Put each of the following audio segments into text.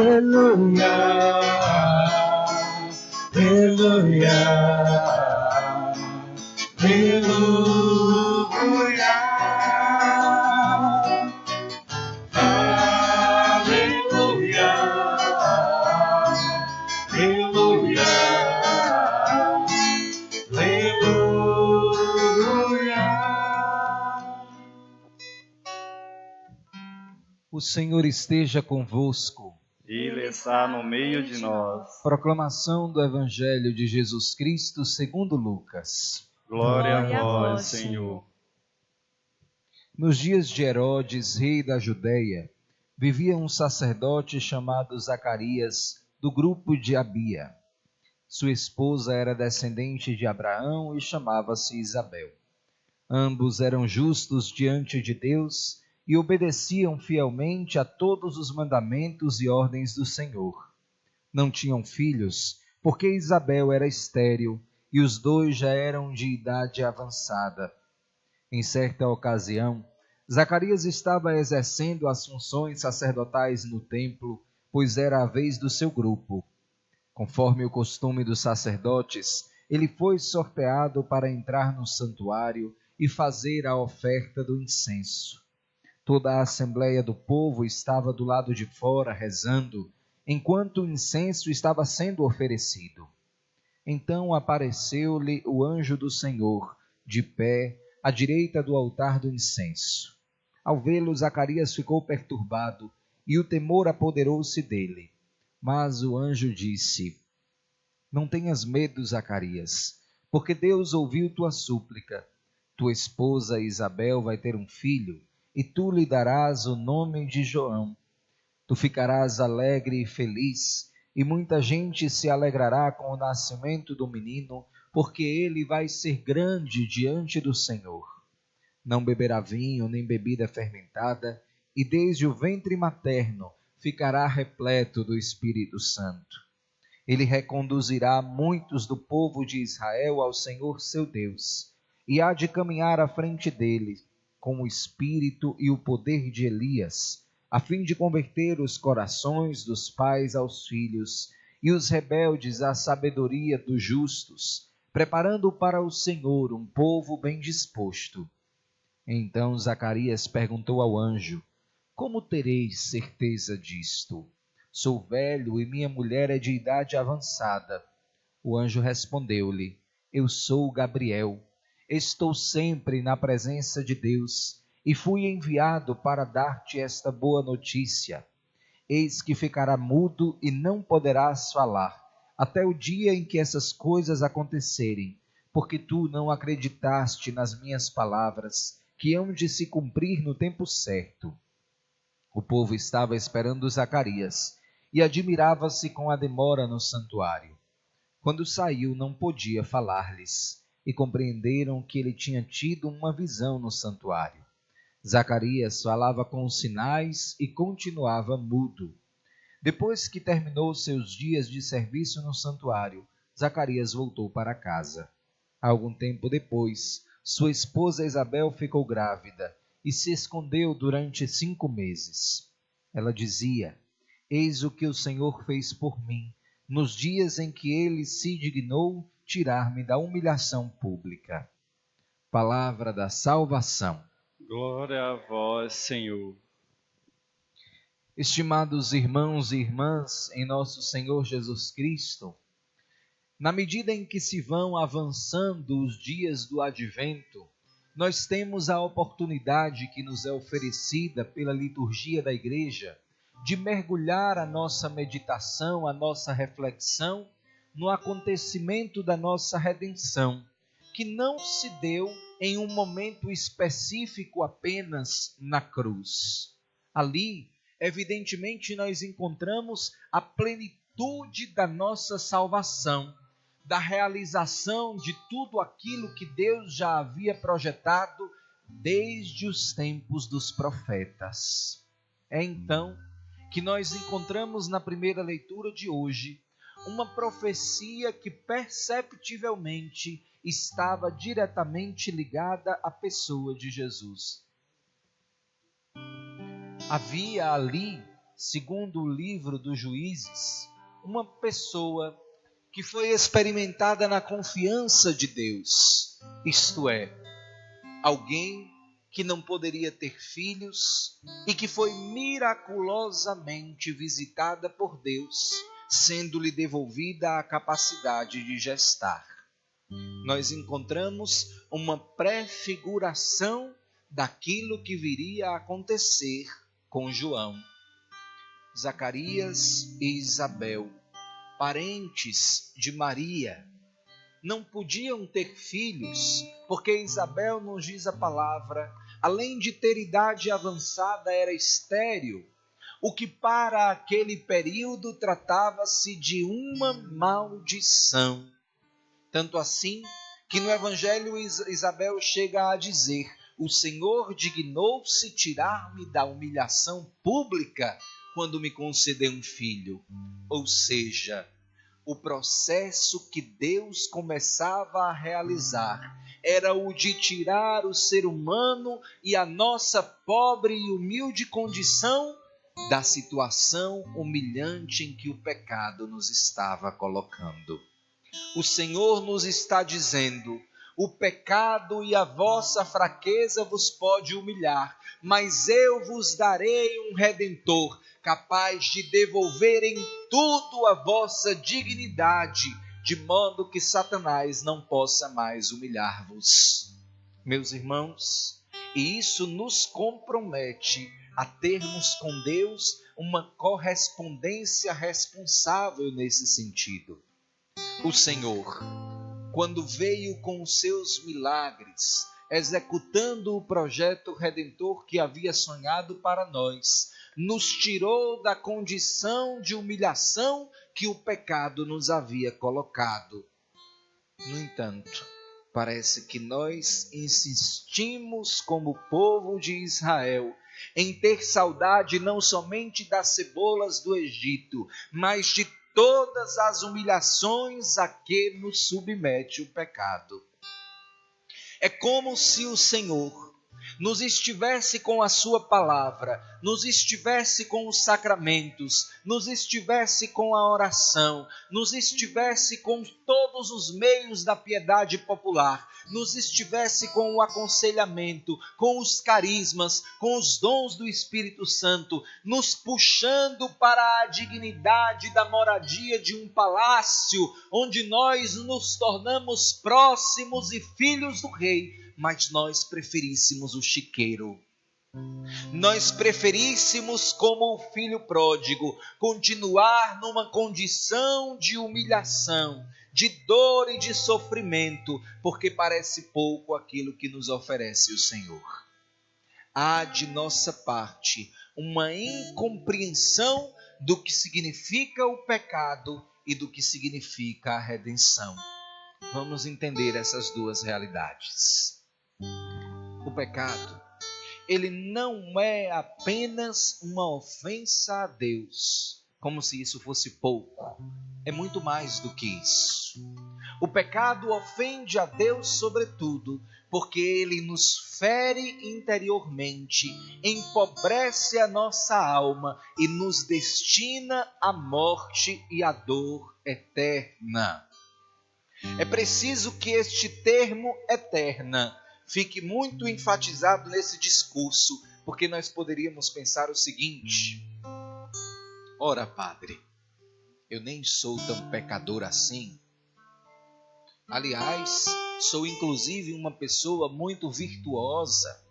aleluia, aleluia, aleluia, aleluia, aleluia, aleluia. O Senhor esteja convosco. Ele está no meio de nós. Proclamação do Evangelho de Jesus Cristo segundo Lucas. Glória a vós, Senhor. Nos dias de Herodes, rei da Judéia, vivia um sacerdote chamado Zacarias, do grupo de Abia. Sua esposa era descendente de Abraão e chamava-se Isabel. Ambos eram justos diante de Deus e obedeciam fielmente a todos os mandamentos e ordens do Senhor. Não tinham filhos, porque Isabel era estéril e os dois já eram de idade avançada. Em certa ocasião, Zacarias estava exercendo as funções sacerdotais no templo, pois era a vez do seu grupo. Conforme o costume dos sacerdotes, ele foi sorteado para entrar no santuário e fazer a oferta do incenso. Toda a assembleia do povo estava do lado de fora rezando, enquanto o incenso estava sendo oferecido. Então apareceu-lhe o anjo do Senhor, de pé, à direita do altar do incenso. Ao vê-lo, Zacarias ficou perturbado, e o temor apoderou-se dele. Mas o anjo disse: Não tenhas medo, Zacarias, porque Deus ouviu tua súplica. Tua esposa Isabel vai ter um filho, e tu lhe darás o nome de João. Tu ficarás alegre e feliz, e muita gente se alegrará com o nascimento do menino, porque ele vai ser grande diante do Senhor. Não beberá vinho nem bebida fermentada, e desde o ventre materno ficará repleto do Espírito Santo. Ele reconduzirá muitos do povo de Israel ao Senhor seu Deus, e há de caminhar à frente dele, com o espírito e o poder de Elias, a fim de converter os corações dos pais aos filhos e os rebeldes à sabedoria dos justos, preparando para o Senhor um povo bem disposto. Então Zacarias perguntou ao anjo: Como tereis certeza disto? Sou velho e minha mulher é de idade avançada. O anjo respondeu-lhe: Eu sou Gabriel. Estou sempre na presença de Deus e fui enviado para dar-te esta boa notícia. Eis que ficará mudo e não poderás falar, até o dia em que essas coisas acontecerem, porque tu não acreditaste nas minhas palavras, que hão de se cumprir no tempo certo. O povo estava esperando Zacarias e admirava-se com a demora no santuário. Quando saiu, não podia falar-lhes, e compreenderam que ele tinha tido uma visão no santuário. Zacarias falava com sinais e continuava mudo. Depois que terminou seus dias de serviço no santuário, Zacarias voltou para casa. Algum tempo depois, sua esposa Isabel ficou grávida e se escondeu durante 5 meses. Ela dizia: Eis o que o Senhor fez por mim, nos dias em que ele se dignou tirar-me da humilhação pública. Palavra da salvação. Glória a vós, Senhor. Estimados irmãos e irmãs em nosso Senhor Jesus Cristo, na medida em que se vão avançando os dias do Advento, nós temos a oportunidade que nos é oferecida pela liturgia da Igreja de mergulhar a nossa meditação, a nossa reflexão no acontecimento da nossa redenção, que não se deu em um momento específico apenas na cruz. Ali, evidentemente, nós encontramos a plenitude da nossa salvação, da realização de tudo aquilo que Deus já havia projetado desde os tempos dos profetas. É então que nós encontramos na primeira leitura de hoje uma profecia que perceptivelmente estava diretamente ligada à pessoa de Jesus. Havia ali segundo o livro dos Juízes, uma pessoa que foi experimentada na confiança de Deus, isto é, alguém que não poderia ter filhos e que foi miraculosamente visitada por Deus, sendo-lhe devolvida a capacidade de gestar. Nós encontramos uma prefiguração daquilo que viria a acontecer com João. Zacarias e Isabel, parentes de Maria, não podiam ter filhos, porque Isabel, nos diz a palavra, além de ter idade avançada, era estéril, o que para aquele período tratava-se de uma maldição. Tanto assim que no Evangelho Isabel chega a dizer: o Senhor dignou-se tirar-me da humilhação pública quando me concedeu um filho. Ou seja, o processo que Deus começava a realizar era o de tirar o ser humano e a nossa pobre e humilde condição da situação humilhante em que o pecado nos estava colocando. O Senhor nos está dizendo: o pecado e a vossa fraqueza vos pode humilhar, mas eu vos darei um Redentor, capaz de devolver em tudo a vossa dignidade, de modo que Satanás não possa mais humilhar-vos. Meus irmãos, e isso nos compromete a termos com Deus uma correspondência responsável nesse sentido. O Senhor, quando veio com os seus milagres, executando o projeto redentor que havia sonhado para nós, nos tirou da condição de humilhação que o pecado nos havia colocado. No entanto, parece que nós insistimos, como povo de Israel, em ter saudade não somente das cebolas do Egito, mas de todas as humilhações a que nos submete o pecado. É como se o Senhor nos estivesse com a sua palavra, nos estivesse com os sacramentos, nos estivesse com a oração, nos estivesse com todos os meios da piedade popular, nos estivesse com o aconselhamento, com os carismas, com os dons do Espírito Santo, nos puxando para a dignidade da moradia de um palácio, onde nós nos tornamos próximos e filhos do Rei, mas nós preferíssemos o chiqueiro. Nós preferíssemos, como o filho pródigo, continuar numa condição de humilhação, de dor e de sofrimento, porque parece pouco aquilo que nos oferece o Senhor. Há de nossa parte uma incompreensão do que significa o pecado e do que significa a redenção. Vamos entender essas duas realidades. O pecado, ele não é apenas uma ofensa a Deus, como se isso fosse pouco. É muito mais do que isso. O pecado ofende a Deus sobretudo, porque ele nos fere interiormente, empobrece a nossa alma e nos destina à morte e à dor eterna. É preciso que este termo eterna fique muito enfatizado nesse discurso, porque nós poderíamos pensar o seguinte: ora, padre, eu nem sou tão pecador assim. Aliás, sou inclusive uma pessoa muito virtuosa,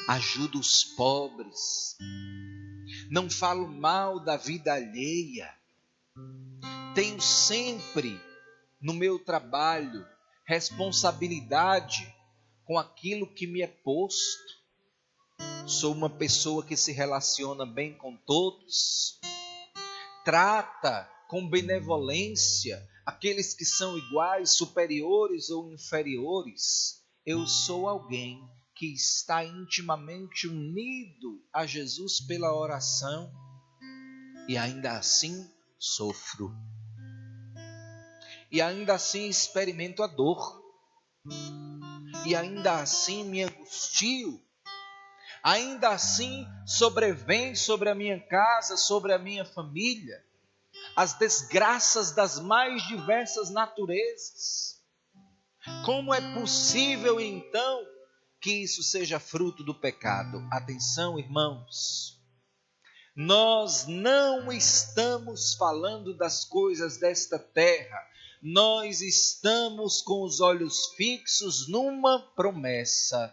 ajudo os pobres, não falo mal da vida alheia, tenho sempre no meu trabalho responsabilidade com aquilo que me é posto. Sou uma pessoa que se relaciona bem com todos, trata com benevolência aqueles que são iguais, superiores ou inferiores. Eu sou alguém que está intimamente unido a Jesus pela oração e ainda assim sofro. E ainda assim experimento a dor. E ainda assim me angustio. Ainda assim, sobrevém sobre a minha casa, sobre a minha família, as desgraças das mais diversas naturezas. Como é possível, então, que isso seja fruto do pecado? Atenção, irmãos. Nós não estamos falando das coisas desta terra. Nós estamos com os olhos fixos numa promessa.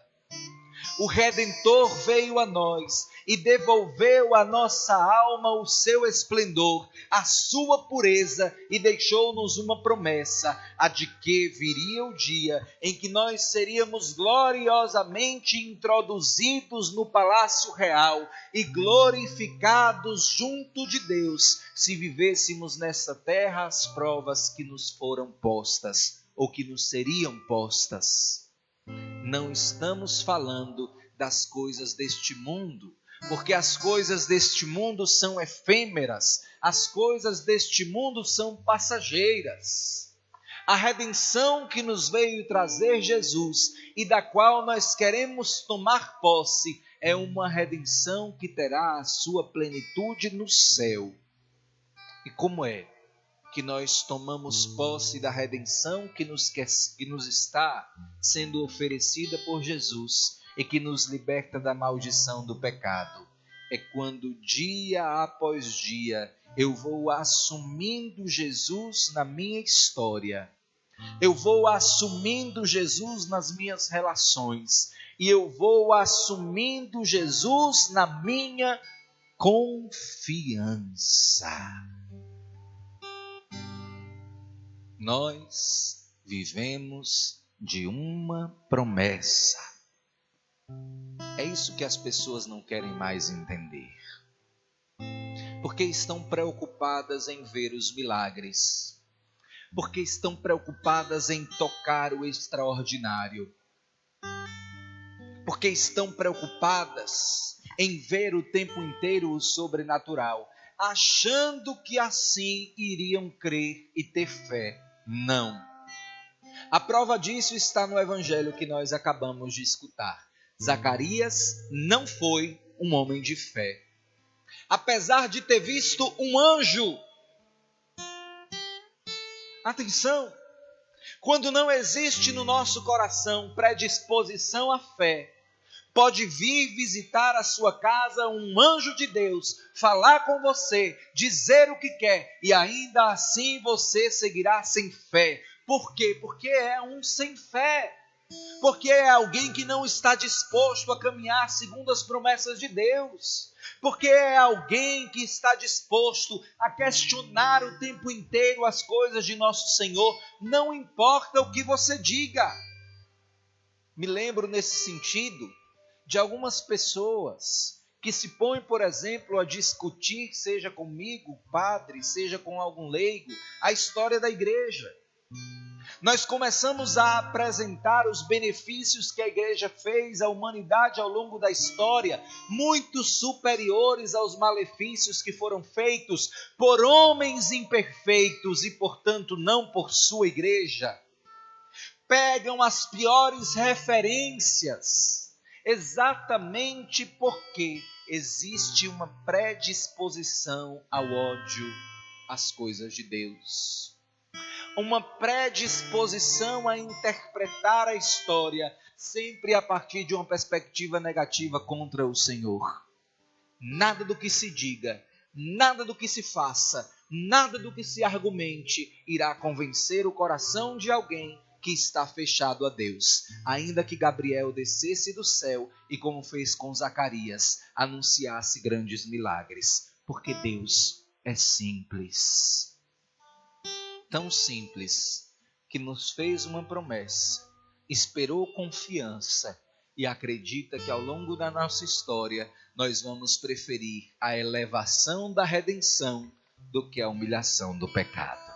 O Redentor veio a nós e devolveu à nossa alma o seu esplendor, a sua pureza, e deixou-nos uma promessa, a de que viria o dia em que nós seríamos gloriosamente introduzidos no palácio real e glorificados junto de Deus, se vivêssemos nesta terra as provas que nos foram postas, ou que nos seriam postas. Não estamos falando das coisas deste mundo, porque as coisas deste mundo são efêmeras, as coisas deste mundo são passageiras. A redenção que nos veio trazer Jesus e da qual nós queremos tomar posse é uma redenção que terá a sua plenitude no céu. E como é que nós tomamos posse da redenção que nos está sendo oferecida por Jesus e que nos liberta da maldição do pecado? É quando dia após dia eu vou assumindo Jesus na minha história, eu vou assumindo Jesus nas minhas relações e eu vou assumindo Jesus na minha confiança. Nós vivemos de uma promessa. É isso que as pessoas não querem mais entender. Porque estão preocupadas em ver os milagres. Porque estão preocupadas em tocar o extraordinário. Porque estão preocupadas em ver o tempo inteiro o sobrenatural, achando que assim iriam crer e ter fé. Não. A prova disso está no evangelho que nós acabamos de escutar. Zacarias não foi um homem de fé. Apesar de ter visto um anjo. Atenção! Quando não existe no nosso coração predisposição à fé, pode vir visitar a sua casa um anjo de Deus, falar com você, dizer o que quer, e ainda assim você seguirá sem fé. Por quê? Porque é um sem fé. Porque é alguém que não está disposto a caminhar segundo as promessas de Deus. Porque é alguém que está disposto a questionar o tempo inteiro as coisas de nosso Senhor, não importa o que você diga. Me lembro nesse sentido de algumas pessoas que se põem, por exemplo, a discutir, seja comigo, padre, seja com algum leigo, a história da igreja. Nós começamos a apresentar os benefícios que a igreja fez à humanidade ao longo da história, muito superiores aos malefícios que foram feitos por homens imperfeitos e, portanto, não por sua igreja. Pegam as piores referências, exatamente porque existe uma predisposição ao ódio às coisas de Deus. Uma predisposição a interpretar a história sempre a partir de uma perspectiva negativa contra o Senhor. Nada do que se diga, nada do que se faça, nada do que se argumente irá convencer o coração de alguém que está fechado a Deus. Ainda que Gabriel descesse do céu e, como fez com Zacarias, anunciasse grandes milagres, porque Deus é simples. Tão simples que nos fez uma promessa, esperou confiança e acredita que ao longo da nossa história nós vamos preferir a elevação da redenção do que a humilhação do pecado.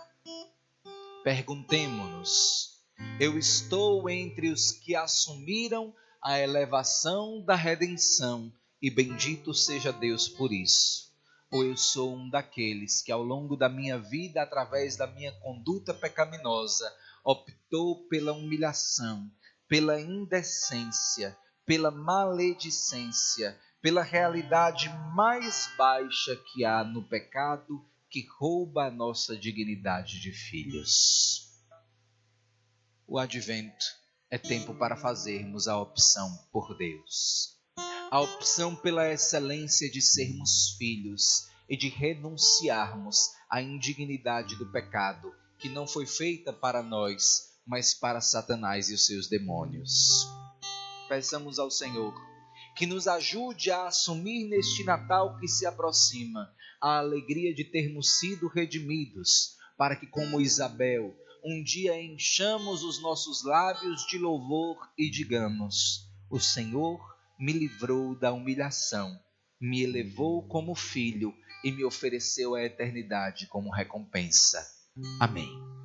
Perguntemo-nos: eu estou entre os que assumiram a elevação da redenção e bendito seja Deus por isso? Ou eu sou um daqueles que ao longo da minha vida, através da minha conduta pecaminosa, optou pela humilhação, pela indecência, pela maledicência, pela realidade mais baixa que há no pecado que rouba a nossa dignidade de filhos. O advento é tempo para fazermos a opção por Deus. A opção pela excelência de sermos filhos e de renunciarmos à indignidade do pecado, que não foi feita para nós, mas para Satanás e os seus demônios. Peçamos ao Senhor que nos ajude a assumir neste Natal que se aproxima a alegria de termos sido redimidos, para que, como Isabel, um dia enchamos os nossos lábios de louvor e digamos: o Senhor me livrou da humilhação, me elevou como filho e me ofereceu a eternidade como recompensa. Amém.